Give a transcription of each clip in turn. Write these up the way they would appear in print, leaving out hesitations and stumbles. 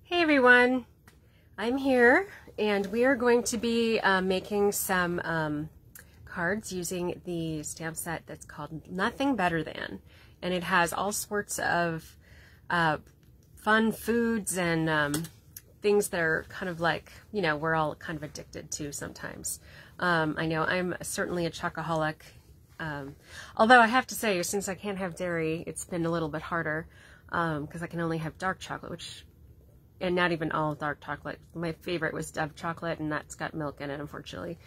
Hey everyone, I'm here and we are going to be making some cards using the stamp set that's called Nothing Better Than, and it has all sorts of fun foods and things that are kind of like, you know, we're all kind of addicted to sometimes. I know I'm certainly a chocoholic, although I have to say, since I can't have dairy, it's been a little bit harder because I can only have dark chocolate, and not even all dark chocolate. My favorite was Dove chocolate, and that's got milk in it, unfortunately.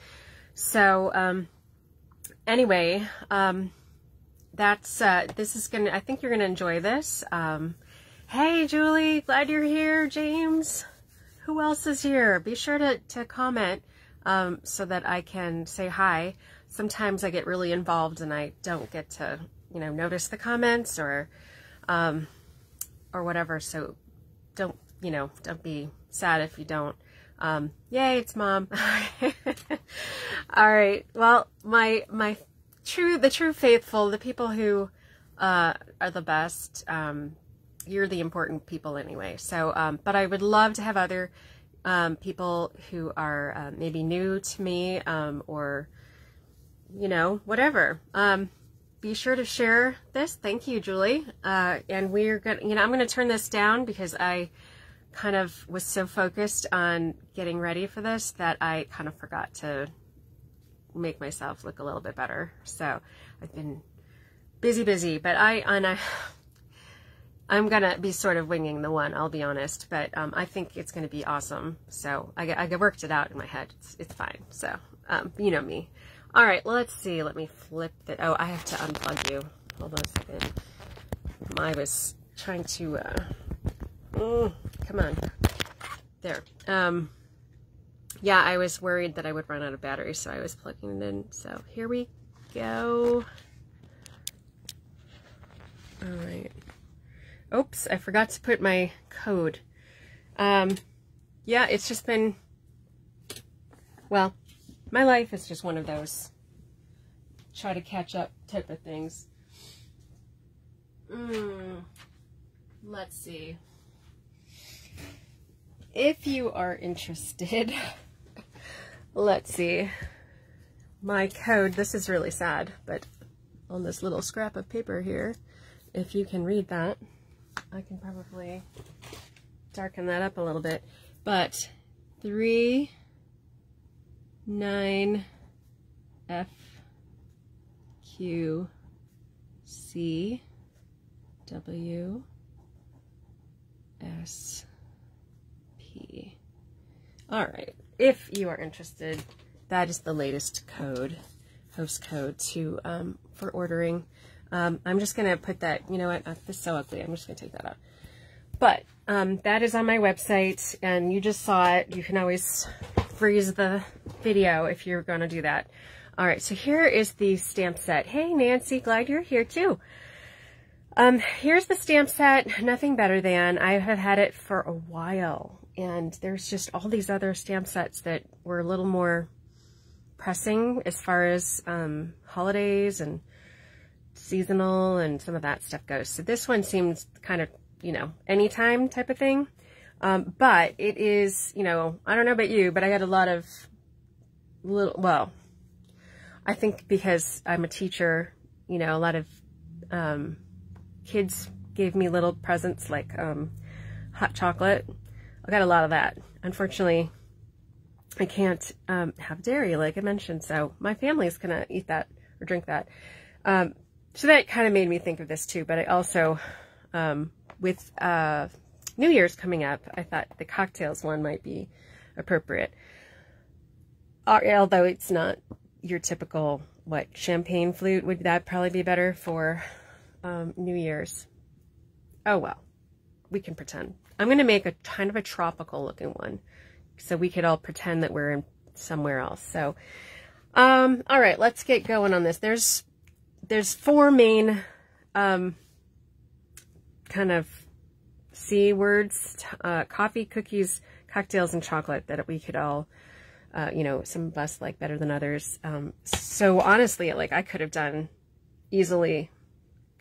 So anyway, this is gonna, I think you're gonna enjoy this. Hey Julie, glad you're here. James, who else is here? Be sure to comment so that I can say hi. Sometimes I get really involved and I don't get to, you know, notice the comments or whatever, so don't be sad if you don't. Yay, it's Mom. All right. Well, the true faithful, the people who are the best, you're the important people anyway. So, but I would love to have other people who are maybe new to me, or, you know, whatever. Be sure to share this. Thank you, Julie. And we're gonna, you know, I'm gonna turn this down because I kind of was so focused on getting ready for this that I kind of forgot to make myself look a little bit better. So I've been busy, but I'm gonna be sort of winging the one, I'll be honest, but I think it's gonna be awesome. So I worked it out in my head. It's fine. So you know me. All right, well, let's see. Let me flip it. Oh, I have to unplug you. Hold on a second. I was trying to come on. There. Yeah, I was worried that I would run out of battery, so I was plugging it in. So here we go. All right. Oops, I forgot to put my code. Yeah, it's just been, well, my life is just one of those try to catch up type of things. Let's see. If you are interested, let's see, my code, this is really sad, but on this little scrap of paper here, if you can read that, I can probably darken that up a little bit, but 39FQCWS. All right, if you are interested, that is the latest code, host code to for ordering. I'm just gonna put that, you know what, this is so ugly, I'm just gonna take that out. But that is on my website, and you just saw it. You can always freeze the video if you're gonna do that. All right, so here is the stamp set. Hey Nancy, glad you're here too. Here's the stamp set, Nothing Better Than. I have had it for a while, and there's just all these other stamp sets that were a little more pressing as far as holidays and seasonal and some of that stuff goes. So this one seems kind of, you know, anytime type of thing. But it is, you know, I don't know about you, but I got a lot of well, I think because I'm a teacher, you know, a lot of kids gave me little presents like hot chocolate. I got a lot of that. Unfortunately, I can't have dairy, like I mentioned, so my family's gonna eat that or drink that. So that kind of made me think of this too, but I also, with New Year's coming up, I thought the cocktails one might be appropriate. Although it's not your typical, what, champagne flute, would that probably be better for New Year's? Oh well, we can pretend. I'm going to make a kind of a tropical looking one, so we could all pretend that we're in somewhere else. So, all right, let's get going on this. There's four main kind of C words: coffee, cookies, cocktails, and chocolate, that we could all, you know, some of us like better than others. So honestly, like, I could have done easily,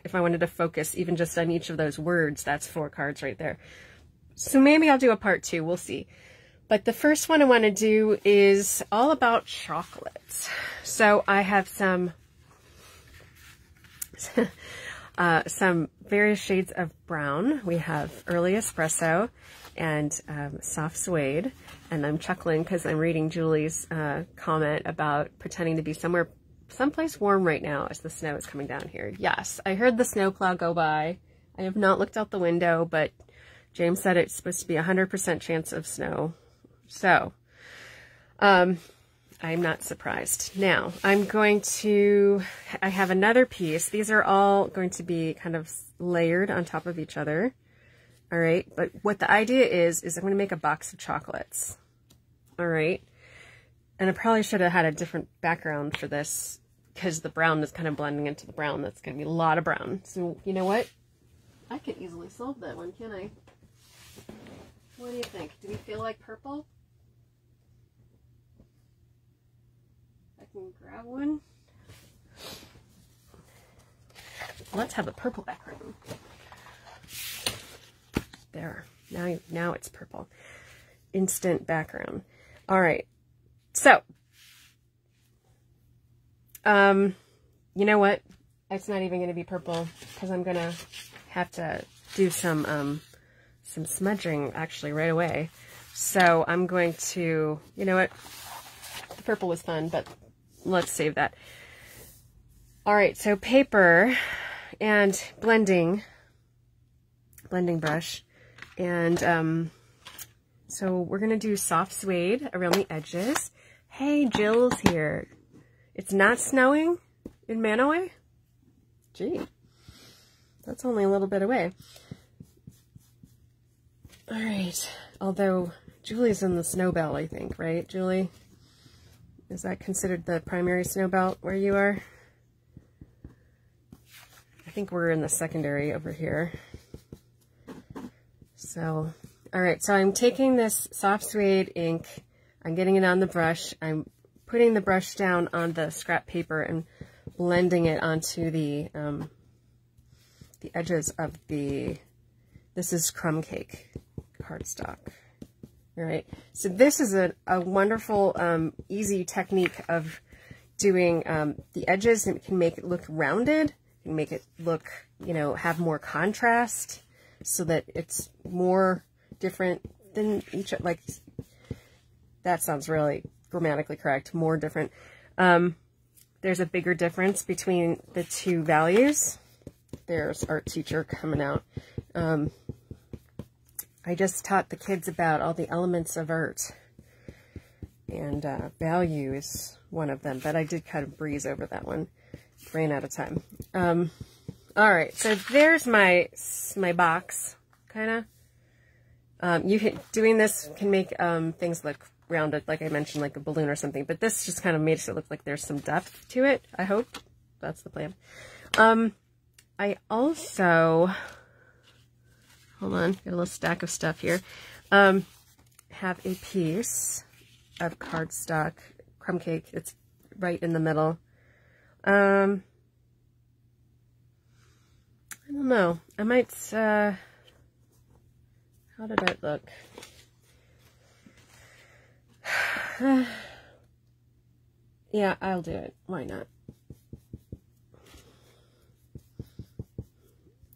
if I wanted to focus even just on each of those words, that's 4 cards right there. So maybe I'll do a part 2, we'll see. But the first one I want to do is all about chocolates. So I have some various shades of brown. We have early espresso and soft suede. And I'm chuckling because I'm reading Julie's comment about pretending to be someplace warm right now as the snow is coming down here. Yes, I heard the snowplow go by. I have not looked out the window, but James said it's supposed to be 100% chance of snow. So, I'm not surprised. Now, I have another piece. These are all going to be kind of layered on top of each other. All right, but what the idea is I'm going to make a box of chocolates. All right, and I probably should have had a different background for this because the brown is kind of blending into the brown. That's going to be a lot of brown. So, you know what? I could easily solve that one, can't I? What do you think? Do we feel like purple? I can grab one. Let's have a purple background. There. Now it's purple. Instant background. All right. So, you know what? It's not even going to be purple because I'm going to have to do some smudging actually right away. So I'm going to, you know what? The purple was fun, but let's save that. All right. So paper and blending brush. And, so we're going to do soft suede around the edges. Hey, Jill's here. It's not snowing in Manaway? Gee, that's only a little bit away. All right. Although Julie's in the snow belt, I think, right, Julie? Is that considered the primary snow belt where you are? I think we're in the secondary over here. So, all right. So I'm taking this soft suede ink. I'm getting it on the brush. I'm putting the brush down on the scrap paper and blending it onto the edges of this is crumb cake cardstock. All right. So this is a wonderful, easy technique of doing the edges, and it can make it look rounded, can make it look, you know, have more contrast so that it's more different than each, like, that sounds really grammatically correct, more different. There's a bigger difference between the two values. There's art teacher coming out. I just taught the kids about all the elements of art, and value is one of them, but I did kind of breeze over that one. Ran out of time. All right, so there's my box, kind of. Doing this can make things look rounded, like I mentioned, like a balloon or something, but this just kind of makes it look like there's some depth to it, I hope. That's the plan. I also, hold on, got a little stack of stuff here, have a piece of cardstock crumb cake. It's right in the middle. I don't know. I might, how did that look? Yeah, I'll do it. Why not?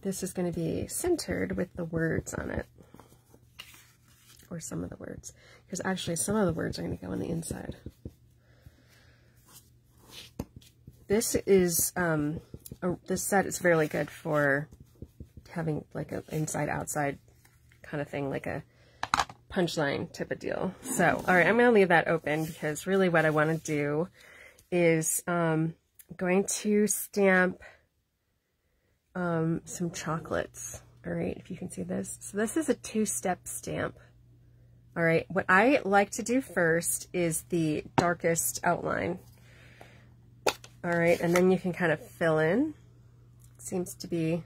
This is going to be centered with the words on it. Or some of the words. Because actually some of the words are going to go on the inside. This is, this set is really good for having like an inside-outside kind of thing, like a punchline type of deal. So, all right, I'm going to leave that open because really what I want to do is going to stamp some chocolates. All right, if you can see this. So this is a two-step stamp. All right, what I like to do first is the darkest outline. All right, and then you can kind of fill in. Seems to be,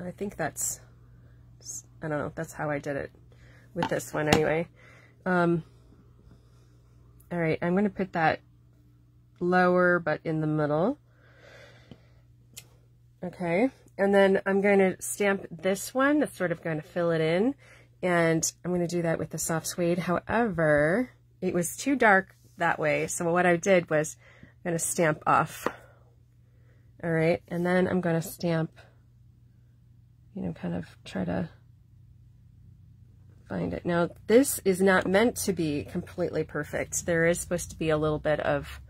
I think that's, I don't know, that's how I did it with this one anyway. All right, I'm going to put that lower but in the middle. Okay, and then I'm going to stamp this one. That's sort of going to fill it in, and I'm going to do that with the soft suede. However, it was too dark that way, so what I did was I'm going to stamp off. All right, and then I'm going to stamp, you know, kind of try to find it. Now, this is not meant to be completely perfect. There is supposed to be a little bit of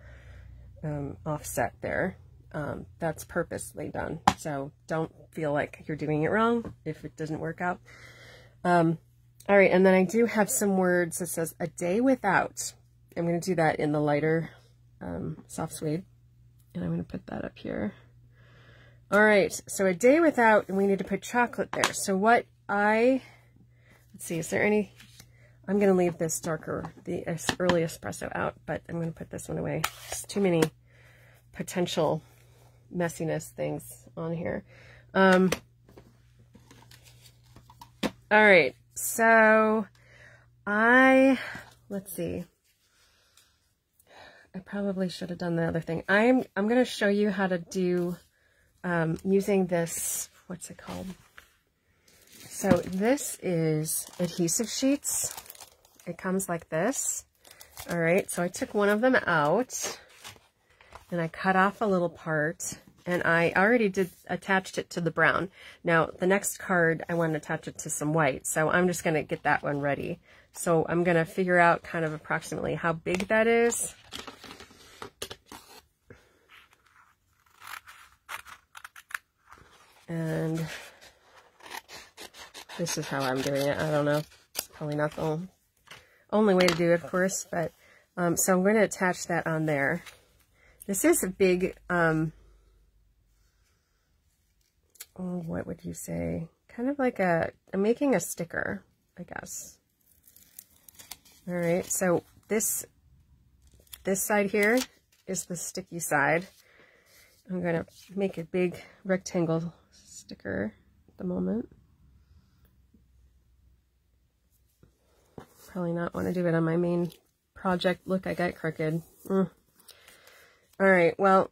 offset there. That's purposely done, so don't feel like you're doing it wrong if it doesn't work out. All right, and then I do have some words that says a day without. I'm going to do that in the lighter soft suede, and I'm going to put that up here. All right, so a day without, and we need to put chocolate there. So what let's see, is there any, I'm going to leave this darker, the early espresso out, but I'm going to put this one away. There's too many potential messiness things on here. All right, so let's see. I probably should have done the other thing. I'm going to show you how to do using this, what's it called? So this is adhesive sheets. It comes like this. All right, so I took one of them out and I cut off a little part, and I already attached it to the brown. Now the next card I want to attach it to some white, so I'm just going to get that one ready. So I'm going to figure out kind of approximately how big that is. And this is how I'm doing it. I don't know. It's probably not the only way to do it, of course, but so I'm going to attach that on there. This is a big, oh, what would you say? Kind of like I'm making a sticker, I guess. All right, so this side here is the sticky side. I'm going to make a big rectangle sticker at the moment. Probably not want to do it on my main project. Look, I got crooked. All right, well,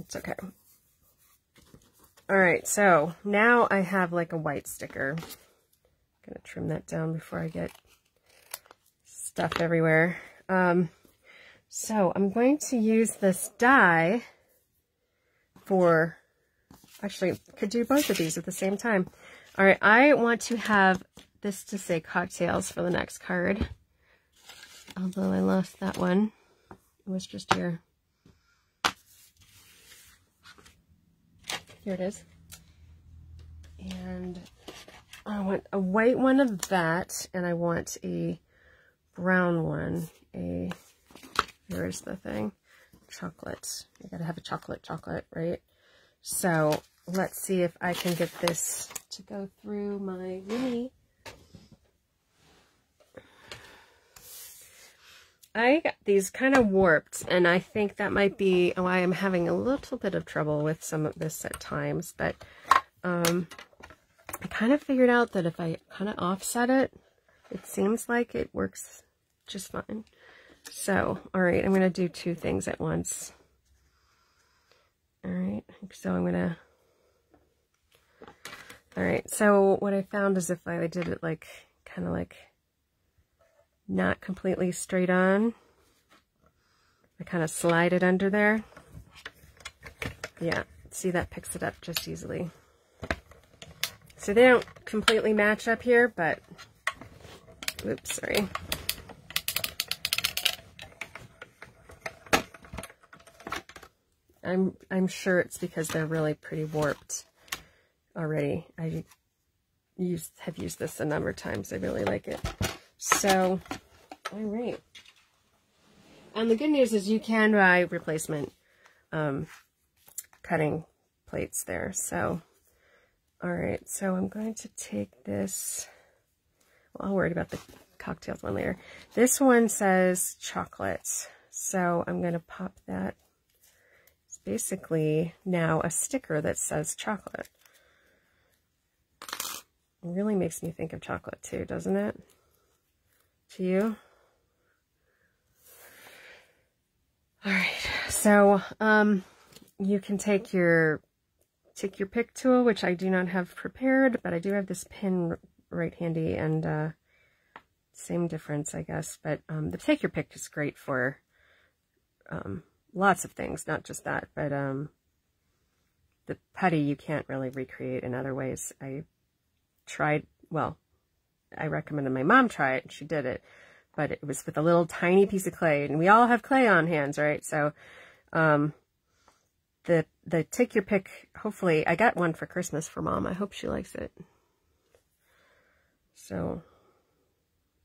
it's okay. All right, so now I have like a white sticker. I'm gonna trim that down before I get stuff everywhere. So I'm going to use this die for, actually, could do both of these at the same time. All right, I want to have this to say cocktails for the next card. Although I lost that one. It was just here. Here it is. And I want a white one of that, and I want a brown one. Here's the thing. Chocolate. You gotta have a chocolate, right? So let's see if I can get this to go through my mini. I got these kind of warped, and I think that might be why I'm having a little bit of trouble with some of this at times, but I kind of figured out that if I kind of offset it, it seems like it works just fine. So, all right, I'm going to do two things at once. All right, so I'm going to, all right, so what I found is if I did it like, kind of like, not completely straight on, I kind of slide it under there. Yeah, see, that picks it up just easily. So they don't completely match up here, but, oops, sorry. I'm sure it's because they're really pretty warped already. I have used this a number of times. I really like it. So, all right. And the good news is you can buy replacement cutting plates there. So, all right. So I'm going to take this. Well, I'll worry about the cocktails one later. This one says chocolate. So I'm going to pop that. It's basically now a sticker that says chocolate. It really makes me think of chocolate too, doesn't it? To you? All right, so you can take your pick tool, which I do not have prepared, but I do have this pin right handy, and same difference, I guess. But the take your pick is great for lots of things, not just that. But the putty you can't really recreate in other ways. I tried, well, I recommended my mom try it, and she did it, but it was with a little tiny piece of clay, and we all have clay on hands, right? So the take your pick, hopefully, I got one for Christmas for Mom. I hope she likes it. So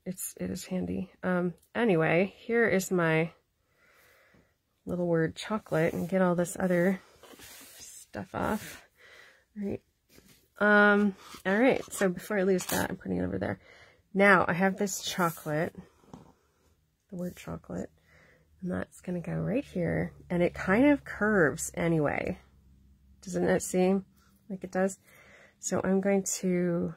it is handy. Anyway, here is my little word chocolate, and get all this other stuff off. All right, so before I lose that, I'm putting it over there. Now I have this chocolate, the word chocolate, and that's going to go right here, and it kind of curves anyway. Doesn't it seem like it does? So I'm going to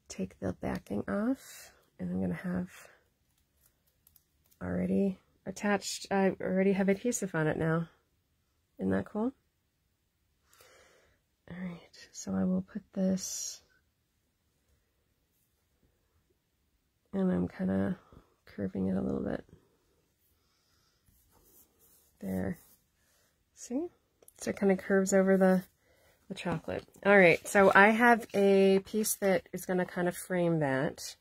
take the backing off, and I'm going to have already attached, I already have adhesive on it now. Isn't that cool? All right, so I will put this, and I'm kind of curving it a little bit. There. See? So it kind of curves over the chocolate. All right, so I have a piece that is going to kind of frame that.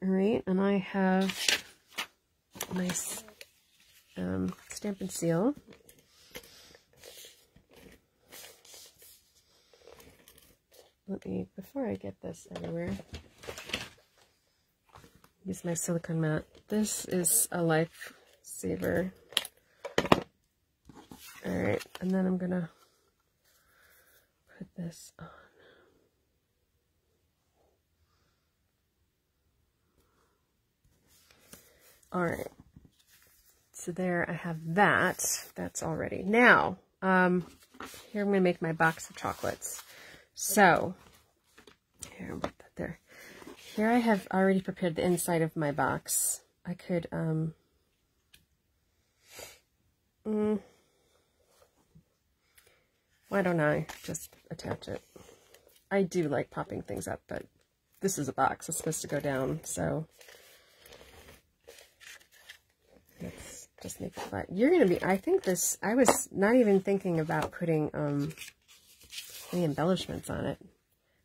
All right, and I have a nice Stampin' Seal. Let me, before I get this everywhere, use my silicone mat. This is a lifesaver. Alright, and then I'm gonna put this on. Alright, so there I have that. That's all ready. Now, here I'm gonna make my box of chocolates. So, here, I'll put that there. Here I have already prepared the inside of my box. I could, why don't I just attach it? I do like popping things up, but this is a box. It's supposed to go down, so let's just make it flat. You're going to be, I think this, I was not even thinking about putting, any embellishments on it. I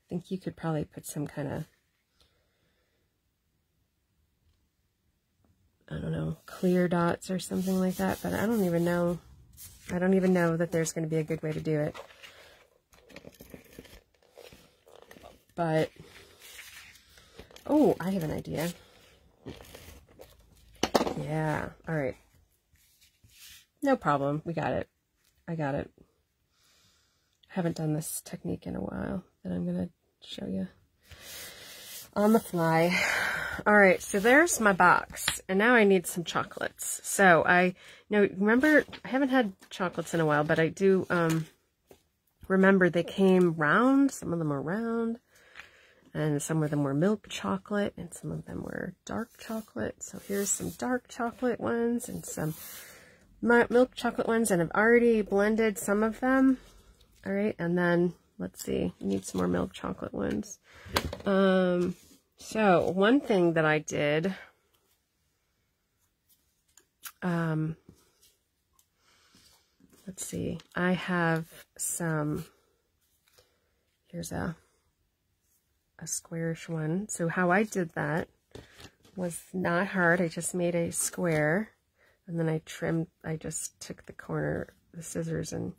think you could probably put some kind of, I don't know, clear dots or something like that, but I don't even know. I don't even know that there's going to be a good way to do it. But, oh, I have an idea. Yeah, all right. No problem. We got it. I got it. Haven't done this technique in a while, but I'm going to show you on the fly. All right, so there's my box, and now I need some chocolates. So remember, I haven't had chocolates in a while, but I do remember they came round. Some of them are round, and some of them were milk chocolate, and some of them were dark chocolate. So here's some dark chocolate ones and some milk chocolate ones, and I've already blended some of them. All right, and then let's see, we need some more milk chocolate ones. So one thing that I did, let's see, I have some, here's a squarish one. So how I did that was not hard. I just made a square, and then I just took the corner, the scissors, and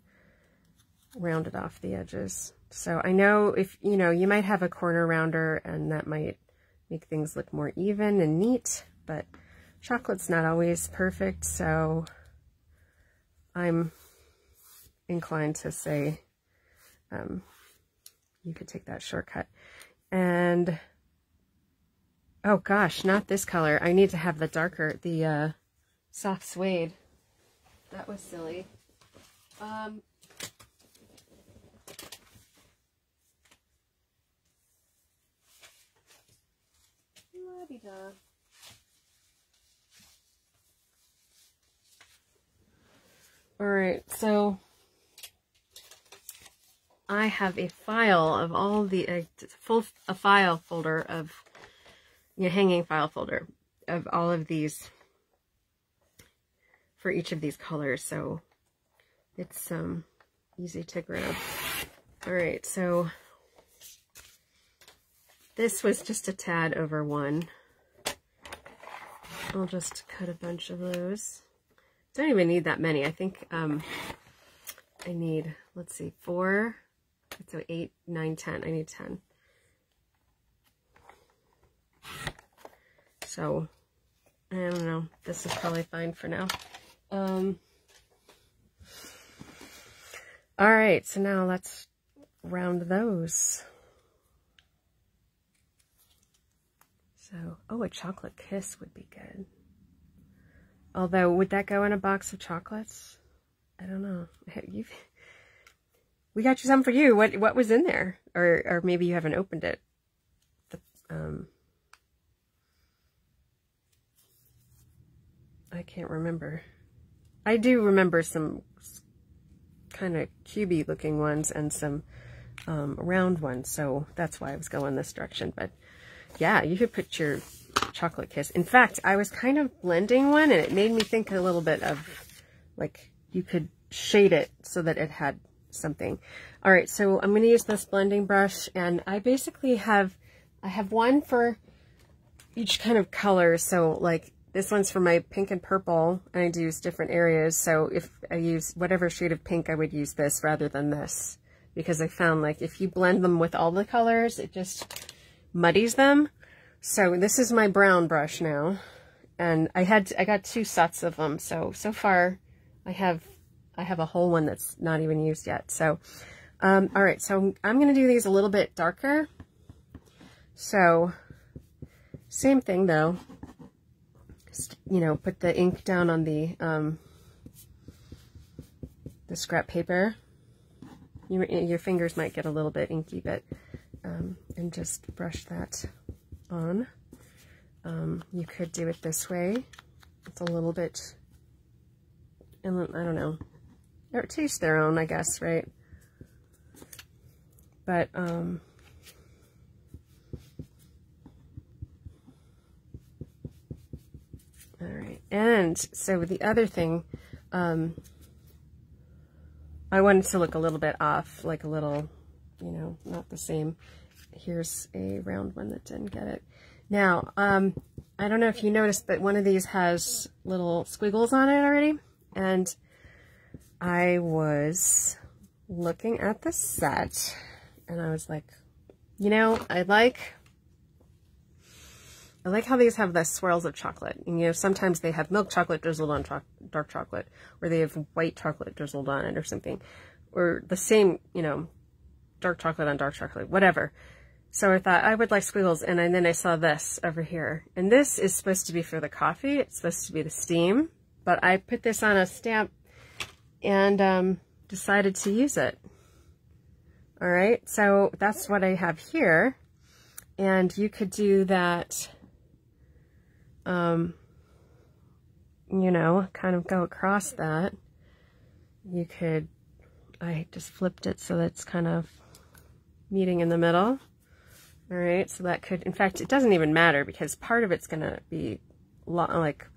rounded off the edges. So I know if, you might have a corner rounder, and that might make things look more even and neat, but chocolate's not always perfect, so I'm inclined to say you could take that shortcut. And, oh gosh, not this color. I need to have the darker, the soft suede. That was silly. All right, so I have a file of all the a file folder of hanging file folder of all of these for each of these colors, so it's easy to grab. All right, so this was just a tad over 1. I'll just cut a bunch of those. Don't even need that many. I think I need, let's see, 4, so 8, 9, 10. I need 10. So, I don't know. This is probably fine for now. All right, so now let's round those. So, oh, a chocolate kiss would be good. Although, would that go in a box of chocolates? I don't know. We got you some for you. What was in there? Or maybe you haven't opened it. I can't remember. I do remember some kind of cubey looking ones and some round ones, so that's why I was going this direction. But yeah, you could put your chocolate kiss. In fact, I was kind of blending one and it made me think a little bit of, like, you could shade it so that it had something. All right, so I'm going to use this blending brush, and I basically have one for each kind of color. So like this one's for my pink and purple, and I do use different areas. So if I use whatever shade of pink, I would use this rather than this, because I found like if you blend them with all the colors, it just muddies them. So this is my brown brush now, and I got 2 sets of them. So far I have a whole one that's not even used yet. So all right, so I'm going to do these a little bit darker. So same thing though, just, put the ink down on the scrap paper. Your fingers might get a little bit inky, but and just brush that on. You could do it this way. It's a little bit, and I don't know, or to each their own, I guess, right? But all right, and so the other thing, I wanted to look a little bit off, like a little, not the same. Here's a round one that didn't get it. Now, I don't know if you noticed, but one of these has little squiggles on it already. And I was looking at the set, and I was like, I like how these have the swirls of chocolate. And, sometimes they have milk chocolate drizzled on dark chocolate, or they have white chocolate drizzled on it or something. Or the same, dark chocolate on dark chocolate, whatever. So I thought I would like squiggles, and then I saw this over here. And this is supposed to be for the coffee. It's supposed to be the steam. But I put this on a stamp and decided to use it. All right, so that's what I have here. And you could do that, kind of go across that. You could, I just flipped it so that's kind of meeting in the middle. All right, so that could, in fact, it doesn't even matter because part of it's going to be like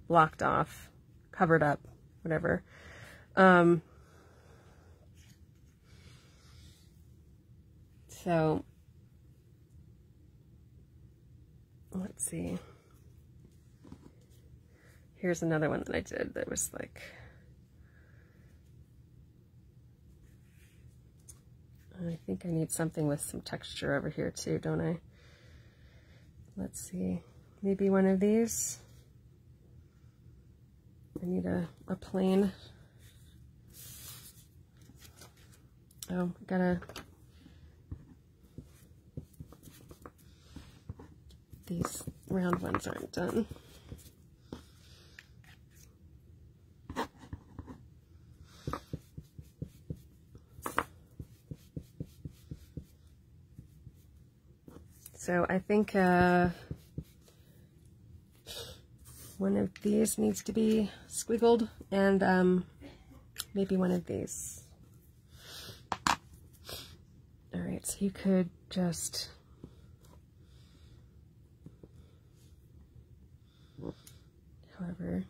blocked off, covered up, whatever. So let's see. Here's another one that I did that was like, I think I need something with some texture over here too, don't I? Let's see. Maybe one of these. I need a plain. Oh, gotta. These round ones aren't done. So I think one of these needs to be squiggled, and maybe one of these. All right, so you could just however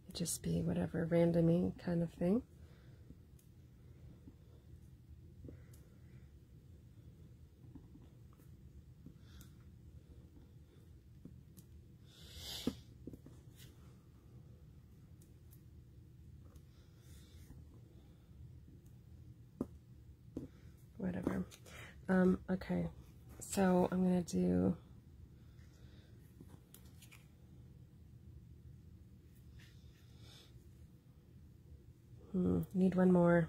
it just be whatever randoming kind of thing. Whatever. Okay, so I'm gonna do need one more.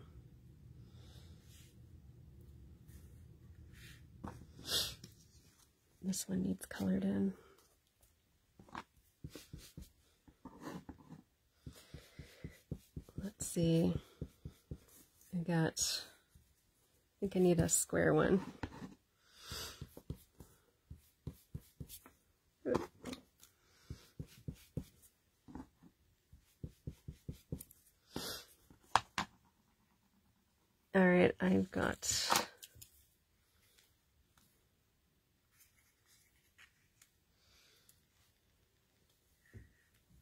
This one needs colored in. Let's see. I think I need a square one. All right, I've got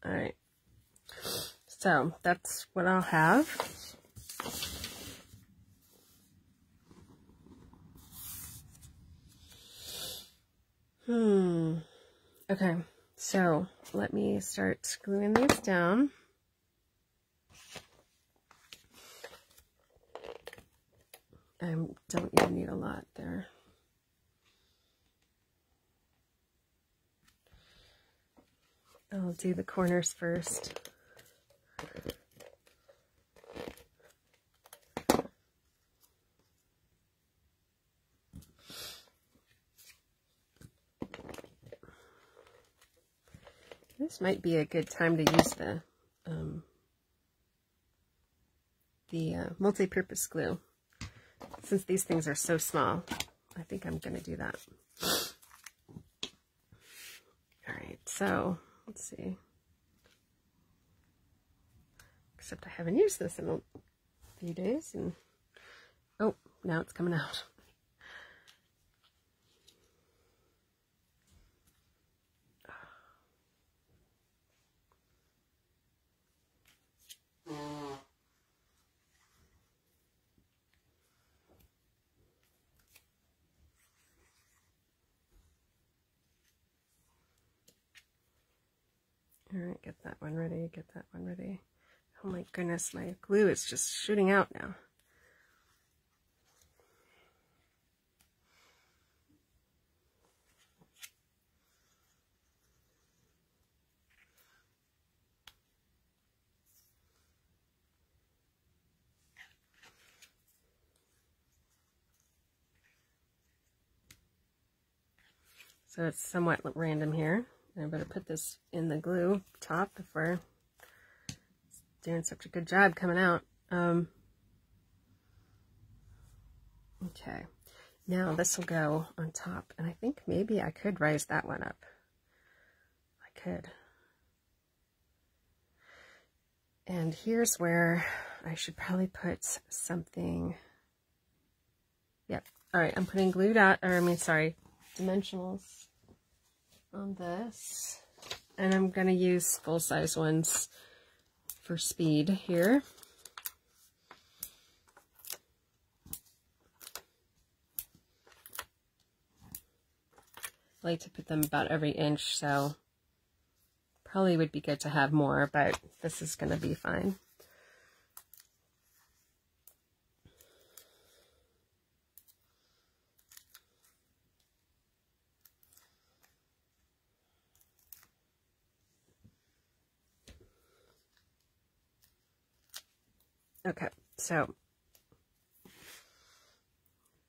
all right. So that's what I'll have. Okay, so let me start gluing these down. I don't even need a lot there. I'll do the corners first. This might be a good time to use the multi-purpose glue. Since these things are so small, I think I'm going to do that. All right, so let's see. Except I haven't used this in a few days, and oh, now it's coming out. All right, get that one ready, get that one ready. Oh my goodness, my glue is just shooting out now. So it's somewhat random here. I better put this in the glue top before it's doing such a good job coming out. Okay, now this will go on top, and I think maybe I could rise that one up. I could. And here's where I should probably put something. Yep. All right, I'm putting glued out, or I mean, sorry, dimensionals on this, and I'm going to use full-size ones for speed here. I like to put them about every inch, so probably would be good to have more, but this is going to be fine. Okay, so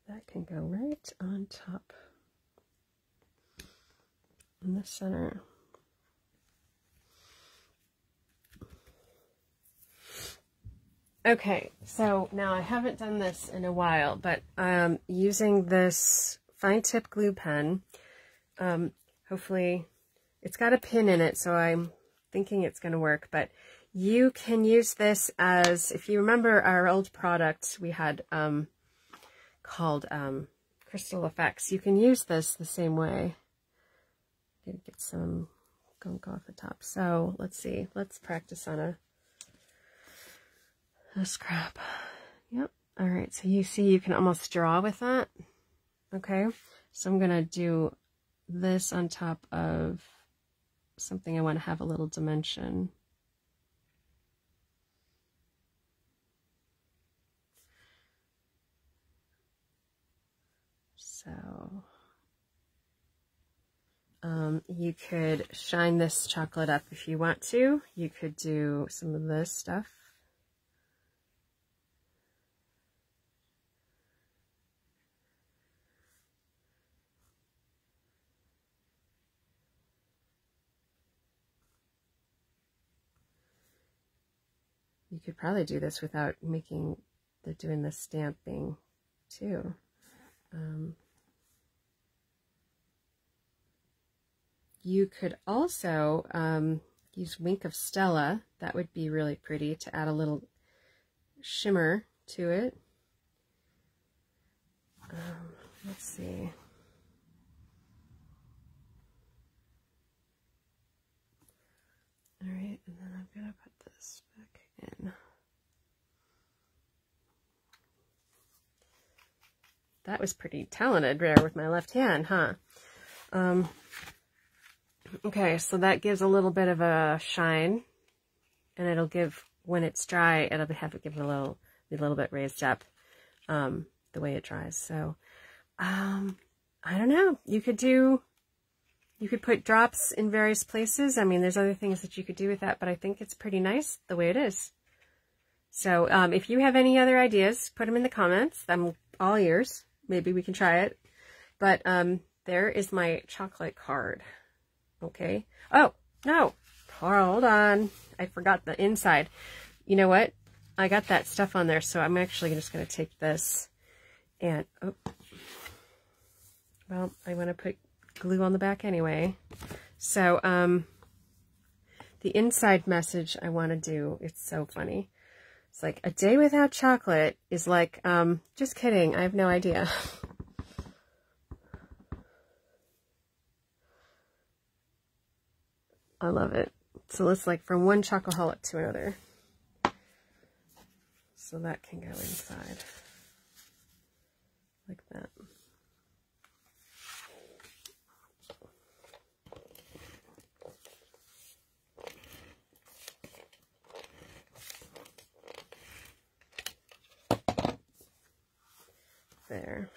that can go right on top in the center. Okay, so now I haven't done this in a while, but using this fine tip glue pen, hopefully it's got a pin in it, so I'm thinking it's going to work, but you can use this as, if you remember our old product we had called Crystal Effects, you can use this the same way. Get some gunk off the top. So let's see, let's practice on a scrap. Yep. All right, so you see you can almost draw with that. Okay, so I'm gonna do this on top of something I want to have a little dimension. So you could shine this chocolate up if you want to. You could do some of this stuff. You could probably do this without doing the stamping too. You could also use Wink of Stella. That would be really pretty to add a little shimmer to it. Let's see. All right, and then I'm gonna put this back in. That was pretty talented there with my left hand, huh? Okay, so that gives a little bit of a shine, and it'll give, when it's dry, it'll have it give it a little bit raised up, the way it dries. So, I don't know. You could put drops in various places. I mean, there's other things that you could do with that, but I think it's pretty nice the way it is. So, if you have any other ideas, put them in the comments. I'm all ears. Maybe we can try it. But, there is my chocolate card. Okay. Oh, no. Hold on. I forgot the inside. You know what? I got that stuff on there, so I'm actually just going to take this and, oh, well, I want to put glue on the back anyway. So, the inside message I want to do, it's so funny. It's like, a day without chocolate is like, just kidding. I have no idea. I love it. So it's like from one chocoholic to another. So that can go inside. Like that. There.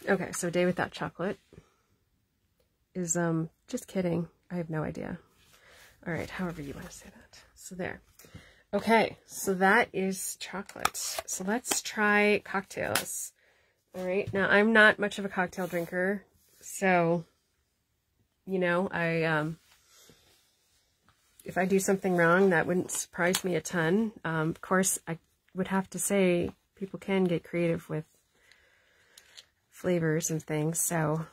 Okay, so Day Without Chocolate is, just kidding. I have no idea. All right, however you want to say that. So there. Okay, so that is chocolate. So let's try cocktails. All right, now I'm not much of a cocktail drinker, so, you know, if I do something wrong, that wouldn't surprise me a ton. Of course, I would have to say people can get creative with flavors and things. So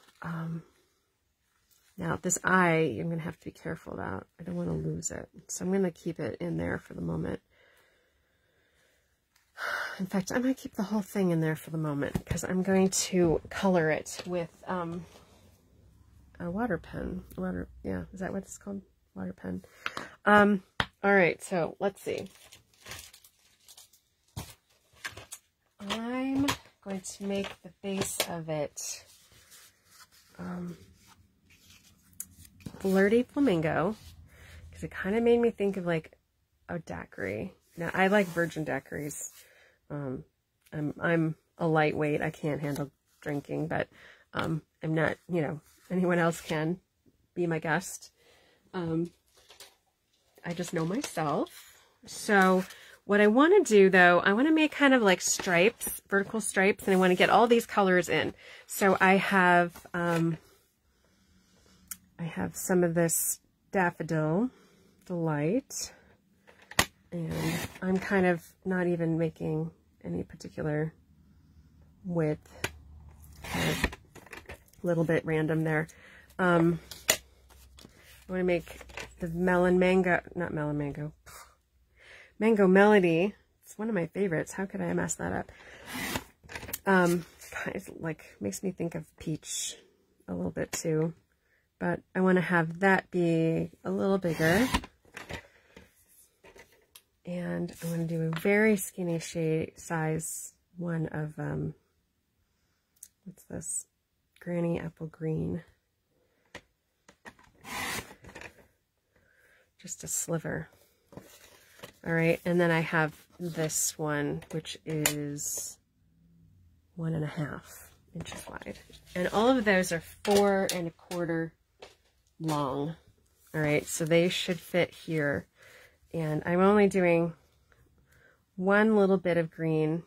now this eye, I'm going to have to be careful about. I don't want to lose it. So I'm going to keep it in there for the moment. In fact, I might keep the whole thing in there for the moment because I'm going to color it with a water pen. Yeah, is that what it's called? Water pen. All right, so let's see. I'm going to make the base of it Flirty Flamingo, because it kind of made me think of like a daiquiri. Now, I like virgin daiquiris. I'm a lightweight. I can't handle drinking, but I'm not, you know, anyone else can be my guest. I just know myself. So what I want to do, though, I want to make kind of like stripes, vertical stripes, and I want to get all these colors in. So I have some of this Daffodil Delight, And I'm kind of not even making any particular width, kind of a little bit random there. I want to make the mango melody. It's one of my favorites. How could I mess that up? Kind of like makes me think of peach a little bit too, but I want to have that be a little bigger. And I want to do a very skinny size one of, what's this? Granny Apple Green. Just a sliver. All right, and then I have this one, which is 1.5 inches wide. And all of those are 4 1/4 long. All right, so they should fit here. And I'm only doing one little bit of green.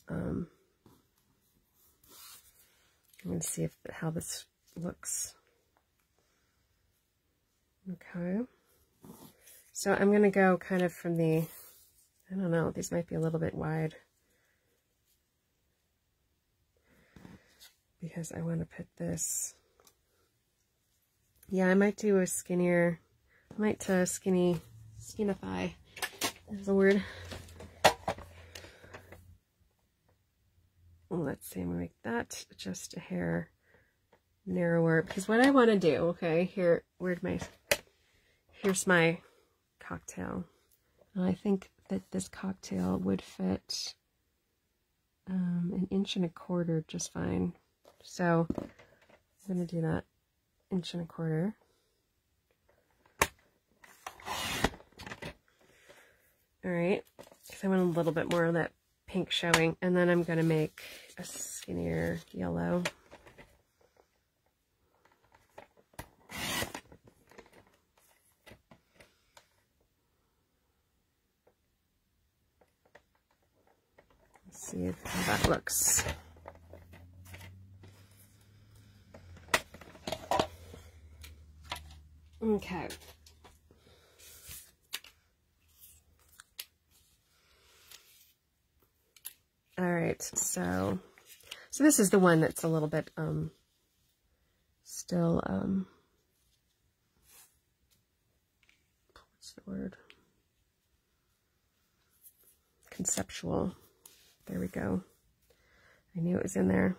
I'm going to see how this looks. Okay. So I'm going to go kind of from the, I don't know, these might be a little bit wide. Because I want to put this, yeah, I might do a skinnier, I might skinify is the word. Well, let's see, I'm going to make that just a hair narrower, because what I want to do, okay, here's my cocktail. And I think that this cocktail would fit 1 1/4 inches just fine. So I'm going to do that 1 1/4 inches. All right, because I want a little bit more of that pink showing, and then I'm going to make a skinnier yellow. Let's see how that looks. Okay. All right, so this is the one that's a little bit still what's the word? Conceptual. There we go. I knew it was in there.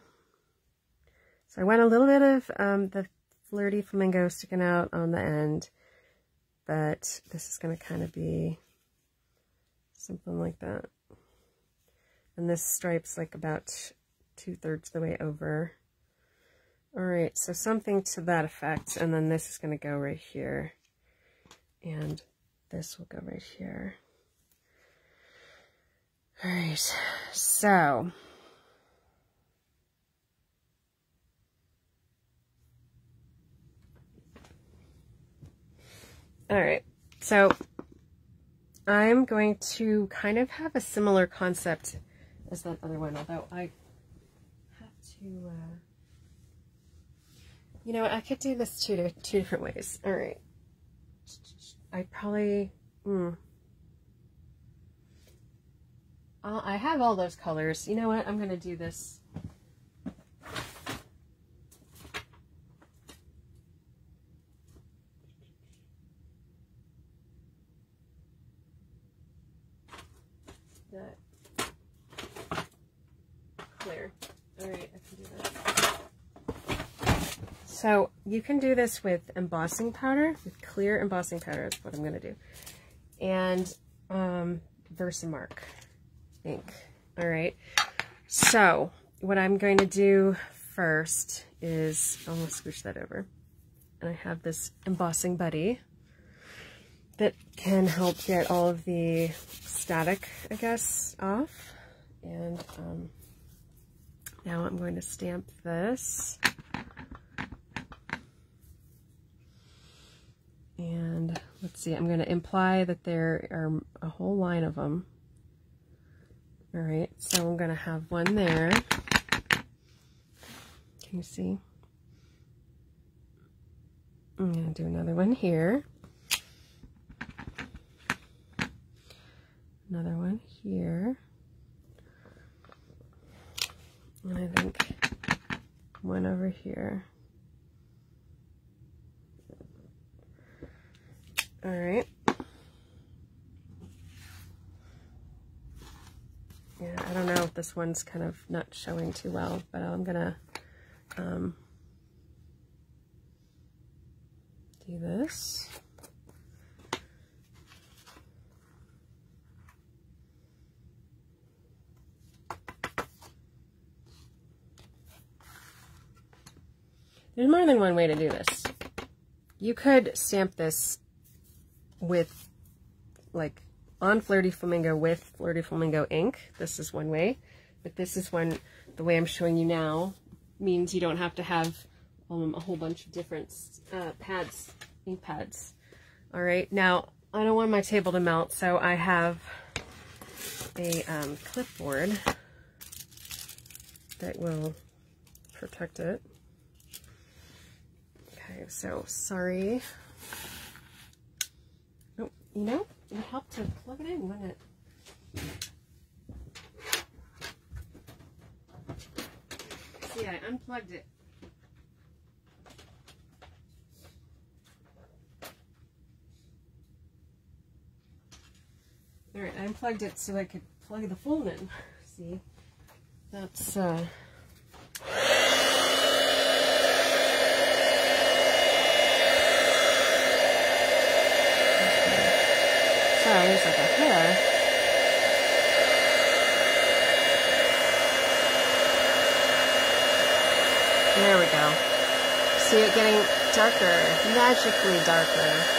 So I want a little bit of the flirty flamingo sticking out on the end, but this is going to kind of be something like that. And this stripe's like about 2/3 the way over. All right, so something to that effect. And then this is going to go right here. And this will go right here. All right, so all right, so I'm going to kind of have a similar concept as that other one, although I have to, you know, I could do this two different ways. All right, I probably, I have all those colors. You know what? I'm going to do this. That clear. All right, I can do that. So you can do this with embossing powder, with clear embossing powder. That's what I'm going to do. And Versamark ink. All right. So what I'm going to do first is, I'm going to scooch that over. And I have this embossing buddy that can help get all of the static, I guess, off. And now I'm going to stamp this. And let's see, I'm going to imply that there are a whole line of them. All right, so I'm going to have one there. Can you see? I'm going to do another one here. Another one here. And I think one over here. All right. Yeah, I don't know if this one's kind of not showing too well, but I'm gonna do this. There's more than one way to do this. You could stamp this with, like, on Flirty Flamingo with Flirty Flamingo ink. This is one way, but this is one, the way I'm showing you now, means you don't have to have a whole bunch of different pads, ink pads. All right, now I don't want my table to melt, so I have a clipboard that will protect it. Okay, so sorry. Oh, you know, it would help to plug it in, wouldn't it? See, I unplugged it. All right, I unplugged it so I could plug the phone in. See, that's sorry, there's like a hair. There we go. See it getting darker, magically darker.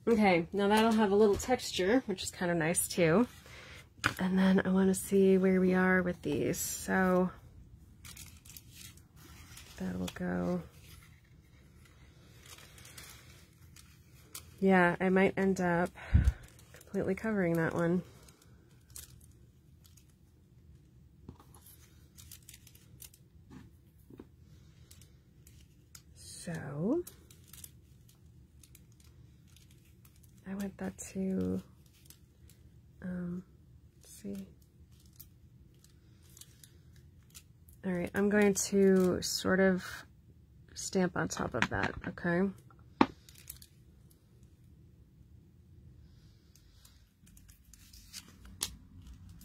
Okay, now that'll have a little texture, which is kind of nice too. And then I want to see where we are with these. So that will go. Yeah, I might end up completely covering that one. So I want that to, let's see. All right, I'm going to sort of stamp on top of that, okay?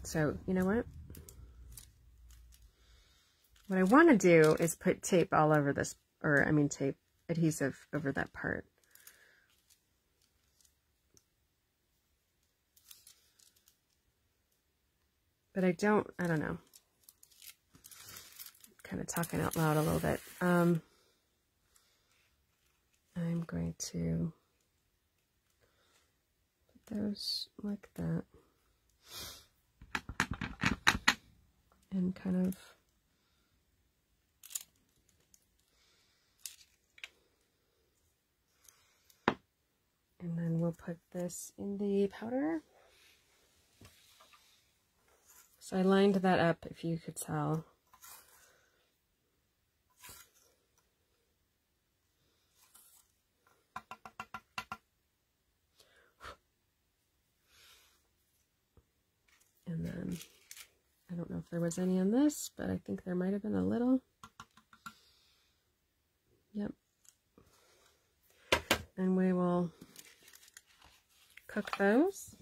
So, you know what? What I want to do is put tape all over this, or I mean tape, adhesive over that part. But I don't know. Kind of talking out loud a little bit. I'm going to put those like that. And kind of and then we'll put this in the powder. So I lined that up, if you could tell. And then, I don't know if there was any on this, but I think there might have been a little. Yep. And we will cook those.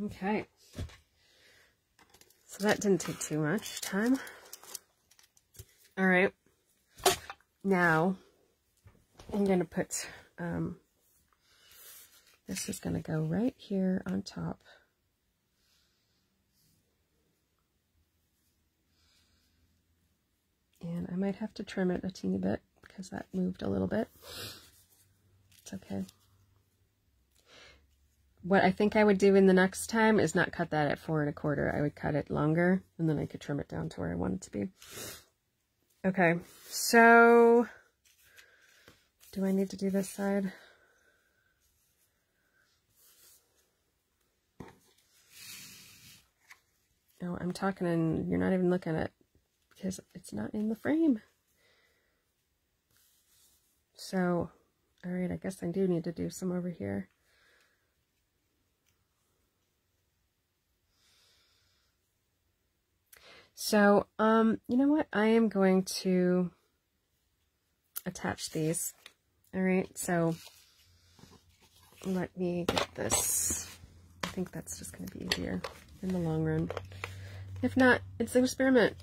Okay. So that didn't take too much time. All right. Now I'm going to put, this is going to go right here on top. And I might have to trim it a teeny bit because that moved a little bit. It's okay. What I think I would do in the next time is not cut that at 4 1/4. I would cut it longer and then I could trim it down to where I want it to be. Okay, so do I need to do this side? No, I'm talking and you're not even looking at, because it's not in the frame. So, all right, I guess I do need to do some over here. So, you know what? I am going to attach these. All right, so let me get this. I think that's just going to be easier in the long run. If not, it's an experiment.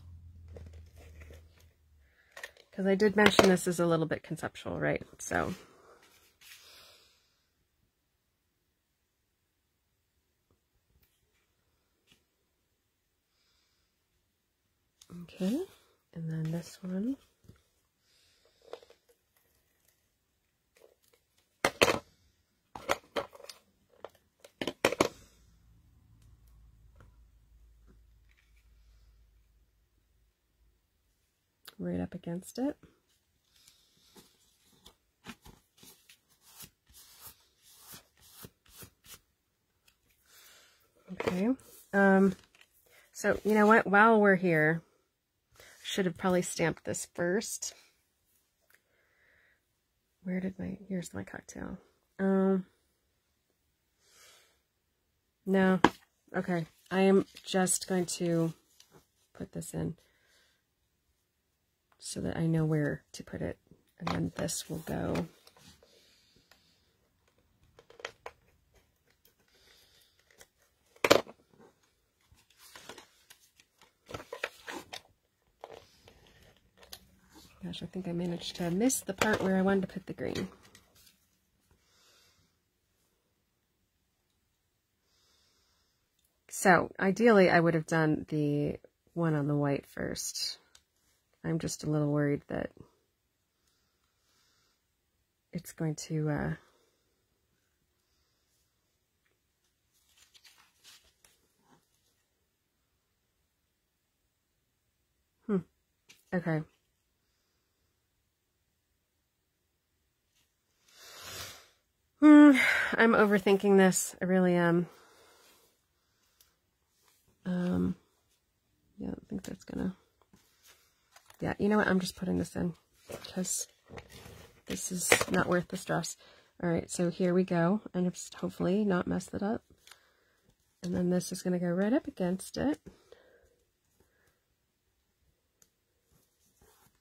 Because I did mention this is a little bit conceptual, right? So, okay, and then this one. Right up against it. Okay. So you know what? While we're here, I should have probably stamped this first. Where did my, here's my cocktail. No. Okay. I am just going to put this in so that I know where to put it. And then this will go. Gosh, I think I managed to miss the part where I wanted to put the green. So, ideally, I would have done the one on the white first. I'm just a little worried that it's going to, okay. I'm overthinking this. I really am. Yeah, I don't think that's gonna... Yeah, you know what? I'm just putting this in because this is not worth the stress. All right, so here we go. And just hopefully not mess it up. And then this is going to go right up against it.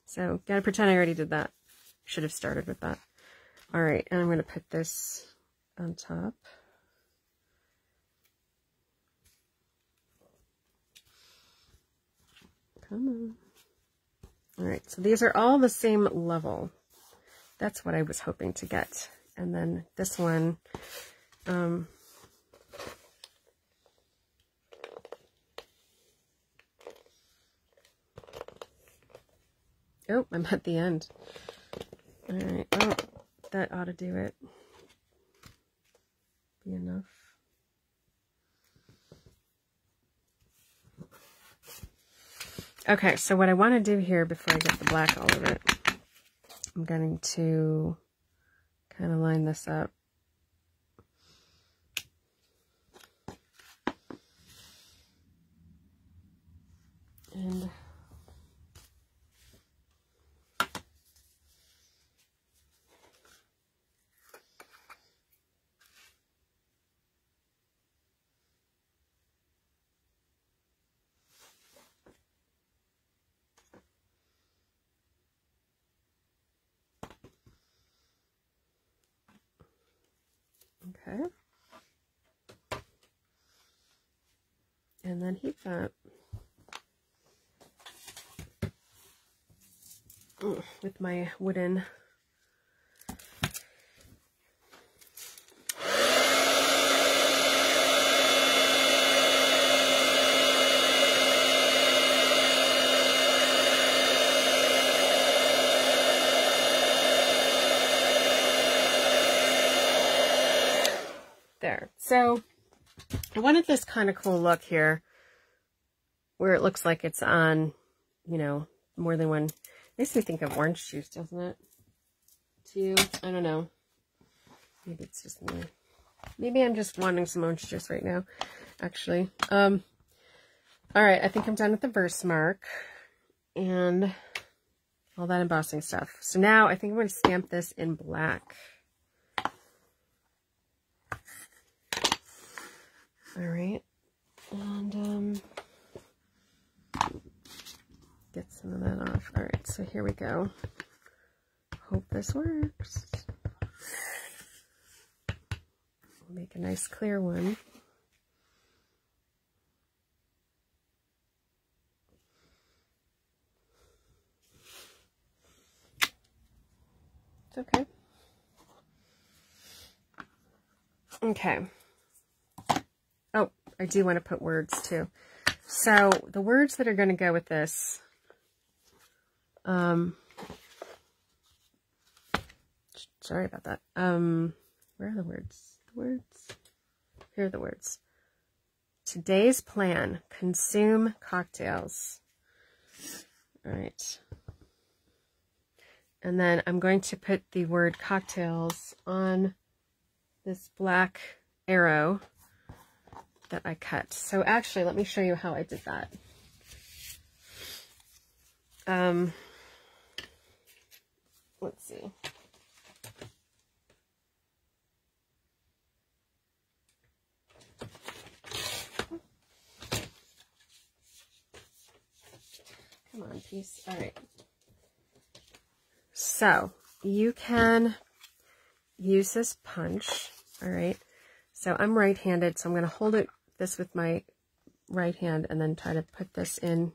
So, gotta pretend I already did that. Should have started with that. All right, and I'm going to put this on top. Come on. All right, so these are all the same level. That's what I was hoping to get. And then this one, oh, I'm at the end. All right, well, that ought to do it. Be enough. Okay, so what I want to do here before I get the black all over it, I'm going to kind of line this up. And okay. and then heat that with my wooden there. So I wanted this kind of cool look here where it looks like it's on, you know, more than one. Makes me think of orange juice, doesn't it? To you? I don't know. Maybe it's just me. Maybe I'm just wanting some orange juice right now, actually. All right, I think I'm done with the verse mark and all that embossing stuff. So now I think I'm going to stamp this in black. All right, and get some of that off. All right, so here we go. Hope this works. We'll make a nice clear one. It's okay. Okay. Oh, I do want to put words too. So the words that are going to go with this, sorry about that. Where are the words? The words. Here are the words. Today's plan, consume cocktails. All right. And then I'm going to put the word cocktails on this black arrow that I cut. So actually, let me show you how I did that. Let's see. Come on, piece. All right. So you can use this punch. All right. So I'm right-handed, so I'm going to hold this with my right hand and then try to put this in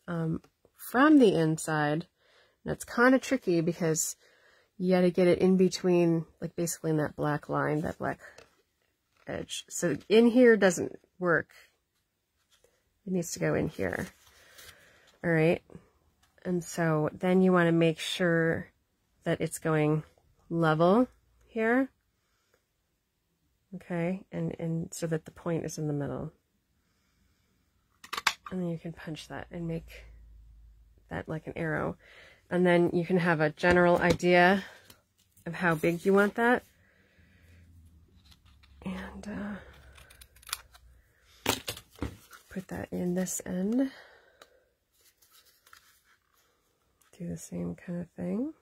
from the inside. And it's kind of tricky because you got to get it in between, like basically in that black line, that black edge. So in here doesn't work. It needs to go in here. All right. And so then you want to make sure that it's going level here. Okay, and so that the point is in the middle. And then you can punch that and make that like an arrow. And then you can have a general idea of how big you want that. And put that in this end. Do the same kind of thing.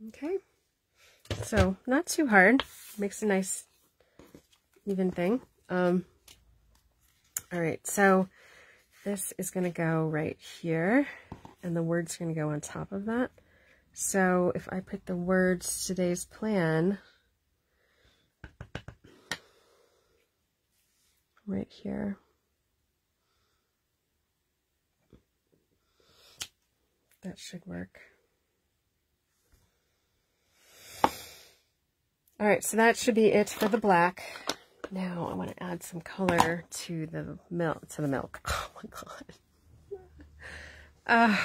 Okay, so not too hard. Makes a nice even thing. All right, so this is going to go right here, and the word's going to go on top of that. So if I put the words today's plan right here, that should work. All right, so that should be it for the black. Now I want to add some color to the milk. Oh my god.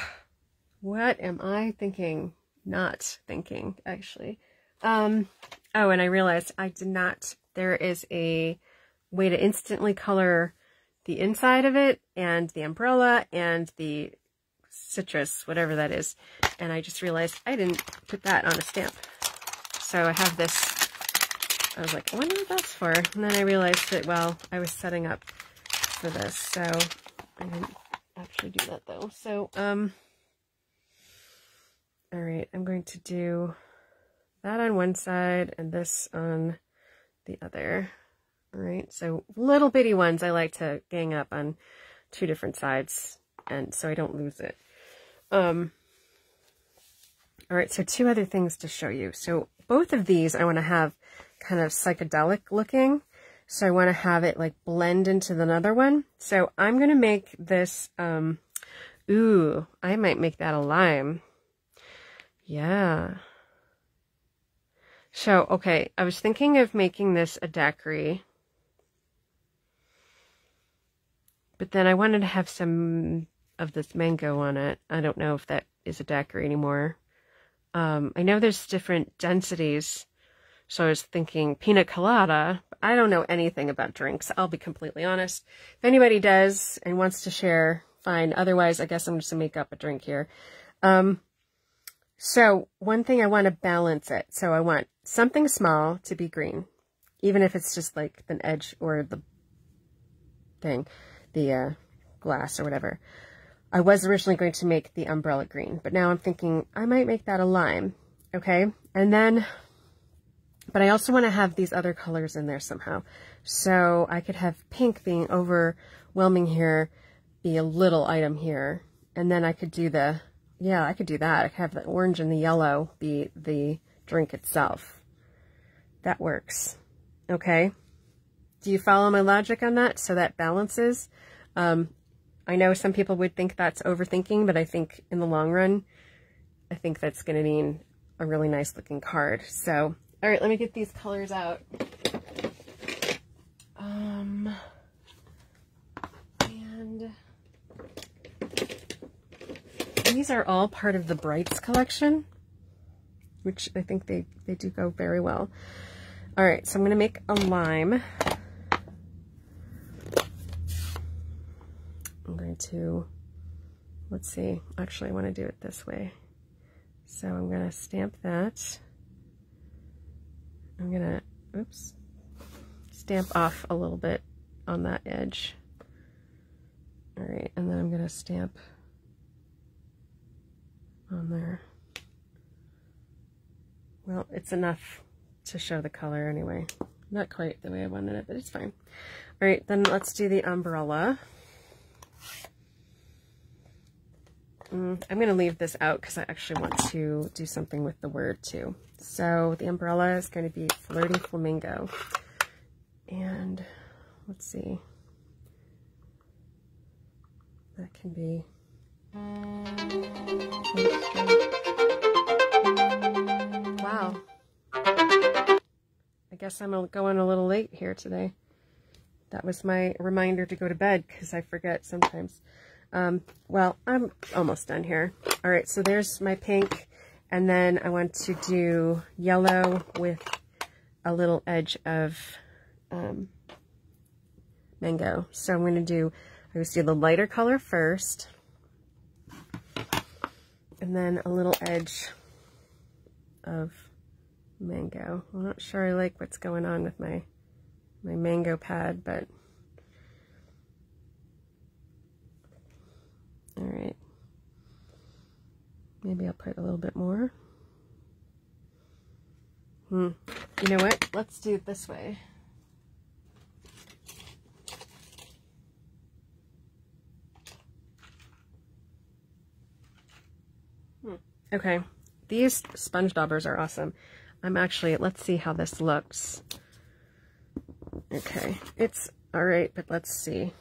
What am I thinking? Not thinking, actually. Oh, and I realized I did not. There is a way to instantly color the inside of it and the umbrella and the citrus, whatever that is. And I just realized I didn't put that on a stamp. So I have this. I was like, I wonder what that's for. And then I realized that, well, I was setting up for this. So I didn't actually do that though. So, all right, I'm going to do that on one side and this on the other. All right, so little bitty ones I like to gang up on two different sides, and so I don't lose it. All All right, so two other things to show you. So both of these I want to have kind of psychedelic looking. So I want to have it like blend into another one. So I'm going to make this, ooh, I might make that a lime. Yeah. So, okay, I was thinking of making this a daiquiri. But then I wanted to have some of this mango on it. I don't know if that is a daiquiri anymore. I know there's different densities. So I was thinking pina colada. But I don't know anything about drinks. I'll be completely honest. If anybody does and wants to share, fine. Otherwise, I guess I'm just going to make up a drink here. So one thing I want to balance it. So I want something small to be green, even if it's just like an edge or the thing, the glass or whatever. I was originally going to make the umbrella green, but now I'm thinking I might make that a lime. Okay. And then, but I also want to have these other colors in there somehow. So I could have pink being overwhelming here, be a little item here. And then I could do the, yeah, I could do that. I could have the orange and the yellow be the drink itself. That works. Okay. Do you follow my logic on that? So that balances. I know some people would think that's overthinking, but I think in the long run, I think that's going to mean a really nice looking card. So, all right, let me get these colors out. And these are all part of the Brights collection, which I think they do go very well. All right, so I'm going to make a lime. I'm going to, let's see, actually I want to do it this way. So I'm going to stamp that. I'm going to, oops, stamp off a little bit on that edge. All right, and then I'm going to stamp on there. Well, it's enough to show the color anyway. Not quite the way I wanted it, but it's fine. All right, then let's do the umbrella. I'm going to leave this out because I actually want to do something with the word too. So the umbrella is going to be Flirty Flamingo. And let's see. That can be... Wow. I guess I'm going a little late here today. That was my reminder to go to bed because I forget sometimes. Well, I'm almost done here. All right, so there's my pink, and then I want to do yellow with a little edge of mango. So I'm going to do, I always do the lighter color first, and then a little edge of mango. I'm not sure I like what's going on with my mango pad, but all right. Maybe I'll put a little bit more. You know what? Let's do it this way. Okay. These sponge daubers are awesome. I'm actually, let's see how this looks. Okay. It's all right, but let's see.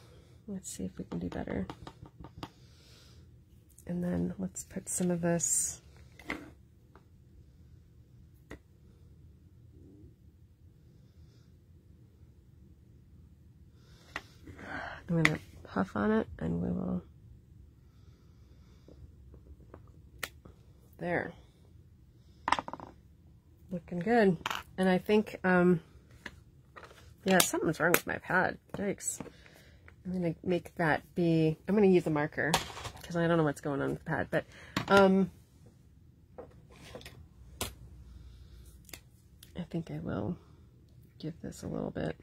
Let's see if we can do better. And then let's put some of this. I'm going to puff on it and we will. There. Looking good. And I think, yeah, something's wrong with my pad. Yikes. I'm going to make that be, I'm going to use a marker because I don't know what's going on with the pad, but I think I will give this a little bit.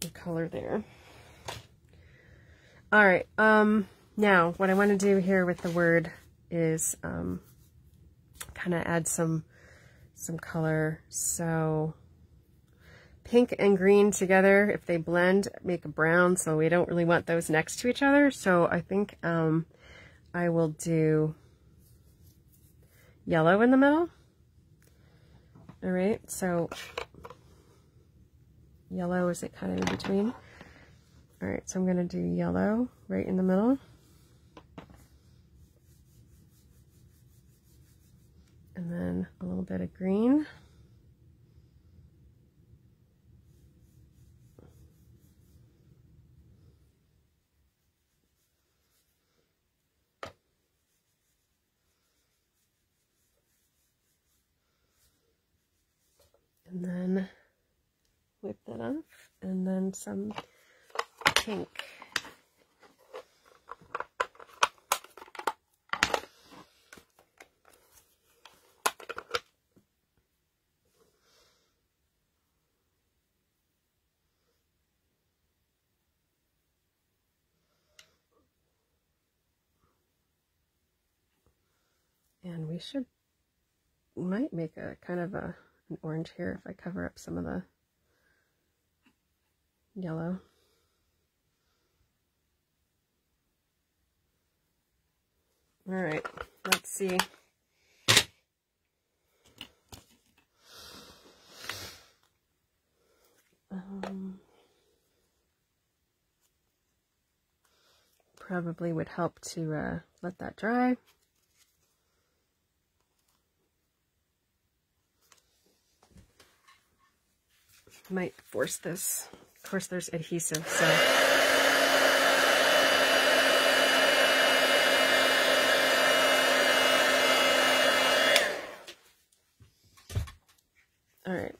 The color there. All right. Now what I want to do here with the word is kind of add some color. So pink and green together, if they blend, make a brown, so we don't really want those next to each other. So I think I will do yellow in the middle. All right, so yellow is it kind of in between. All right, so I'm going to do yellow right in the middle. And then a little bit of green. And then whip that off, and then some pink. And we might make a kind of an orange here if I cover up some of the yellow. All right, let's see. Probably would help to let that dry. Might force this. Of course, there's adhesive, so. All right.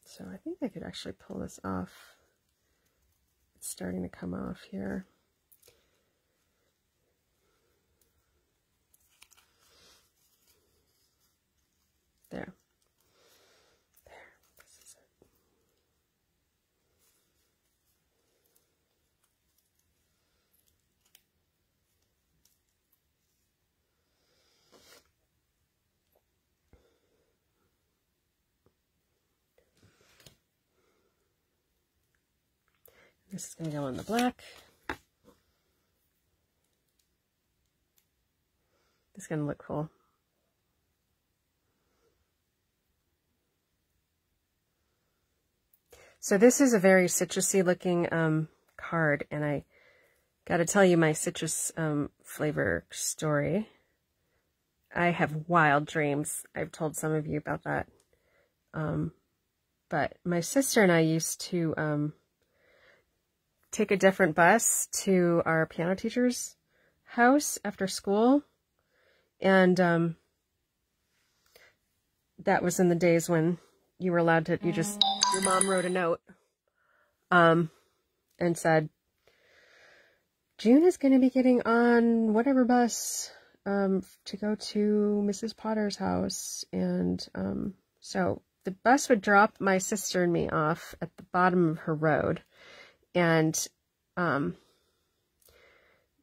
So I think I could actually pull this off. It's starting to come off here. There. This is it. This is going to go on the black. This is going to look cool. So this is a very citrusy looking card, and I got to tell you my citrus flavor story. I have wild dreams. I've told some of you about that. But my sister and I used to take a different bus to our piano teacher's house after school, and that was in the days when you were allowed to, your mom wrote a note and said, June is going to be getting on whatever bus to go to Mrs. Potter's house. And so the bus would drop my sister and me off at the bottom of her road, and then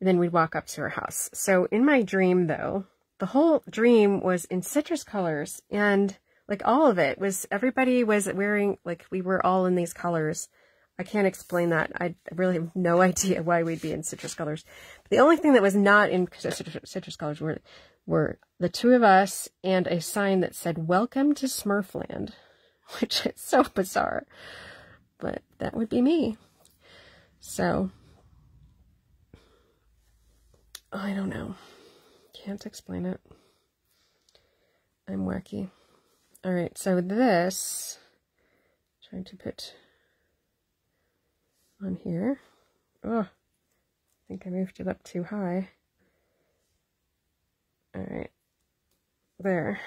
we'd walk up to her house. So in my dream, though, the whole dream was in citrus colors, and like all of it was, everybody was wearing, like we were all in these colors. I can't explain that. I really have no idea why we'd be in citrus colors. But the only thing that was not in citrus colors were the two of us and a sign that said, "Welcome to Smurfland," which is so bizarre. But that would be me. So, I don't know. Can't explain it. I'm wacky. All right, so this, trying to put on here. Oh, I think I moved it up too high. All right, there.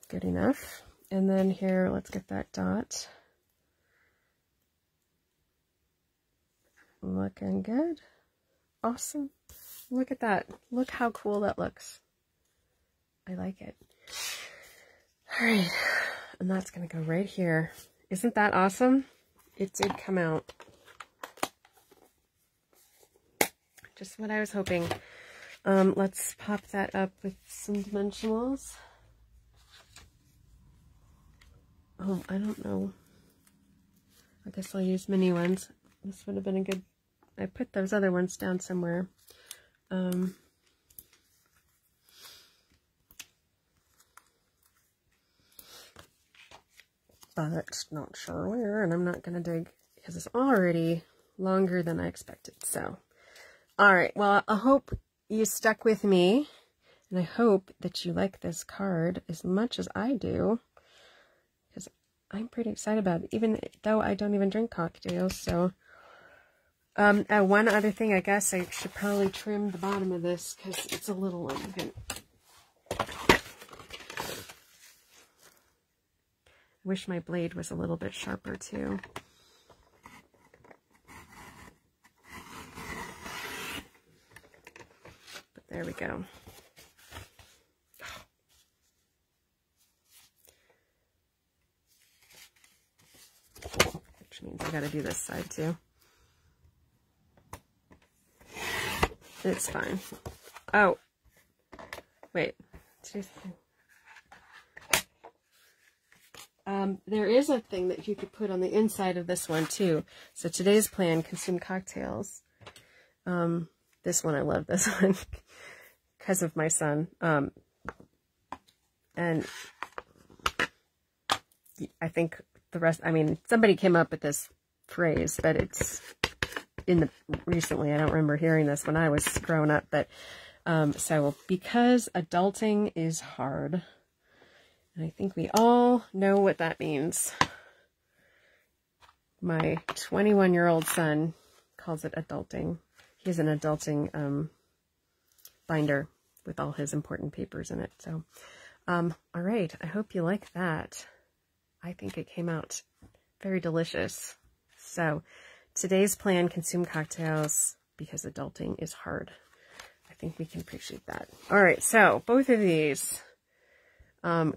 Good enough. And then here, let's get that dot. Looking good. Awesome. Look at that. Look how cool that looks. I like it. All right. And that's going to go right here. Isn't that awesome? It did come out just what I was hoping. Let's pop that up with some dimensionals. Oh, I don't know. I guess I'll use mini ones. This would have been a good... I put those other ones down somewhere. But not sure where, and I'm not going to dig because it's already longer than I expected. So, all right. Well, I hope you stuck with me, and I hope that you like this card as much as I do, because I'm pretty excited about it, even though I don't even drink cocktails. So, one other thing, I guess I should probably trim the bottom of this because it's a little uneven. Wish my blade was a little bit sharper too. But there we go. Which means I gotta do this side too. It's fine. Oh, wait. There is a thing that you could put on the inside of this one too. So today's plan, consume cocktails. This one, I love this one because of my son. And I think the rest, I mean, somebody came up with this phrase, but it's recently, I don't remember hearing this when I was growing up, but, so because adulting is hard, and I think we all know what that means. My 21-year-old son calls it adulting. He has an adulting binder with all his important papers in it. So, all right. I hope you like that. I think it came out very delicious. So, today's plan, consume cocktails because adulting is hard. I think we can appreciate that. All right. So, both of these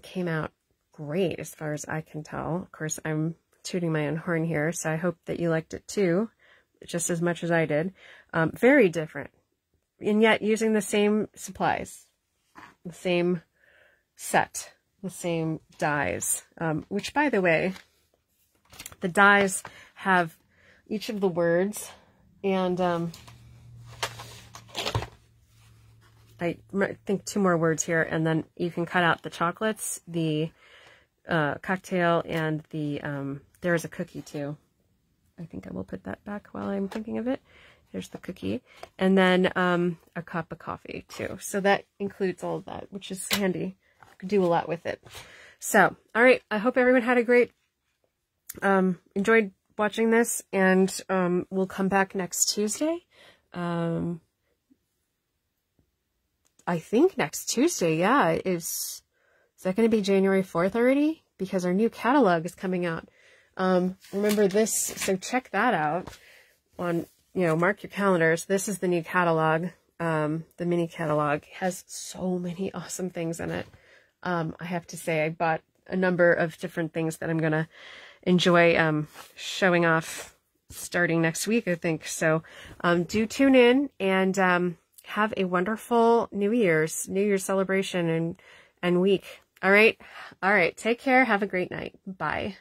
came out great as far as I can tell. Of course, I'm tooting my own horn here, so I hope that you liked it too, just as much as I did. Very different, and yet using the same supplies, the same set, the same dies, which, by the way, the dies have each of the words, and I think 2 more words here, and then you can cut out the chocolates, the cocktail, and the there's a cookie too. I think I will put that back while I'm thinking of it. There's the cookie, and then a cup of coffee too. So that includes all of that, which is handy. You can do a lot with it. So, all right. I hope everyone had a great, enjoyed watching this, and we'll come back next Tuesday. I think next Tuesday, yeah, is that going to be January 4th already? Because our new catalog is coming out. Remember this, so check that out on, mark your calendars. This is the new catalog. The mini catalog has so many awesome things in it. I have to say I bought a number of different things that I'm going to enjoy showing off starting next week, I think. So do tune in, and have a wonderful New Year's celebration and week. All right. Take care. Have a great night. Bye.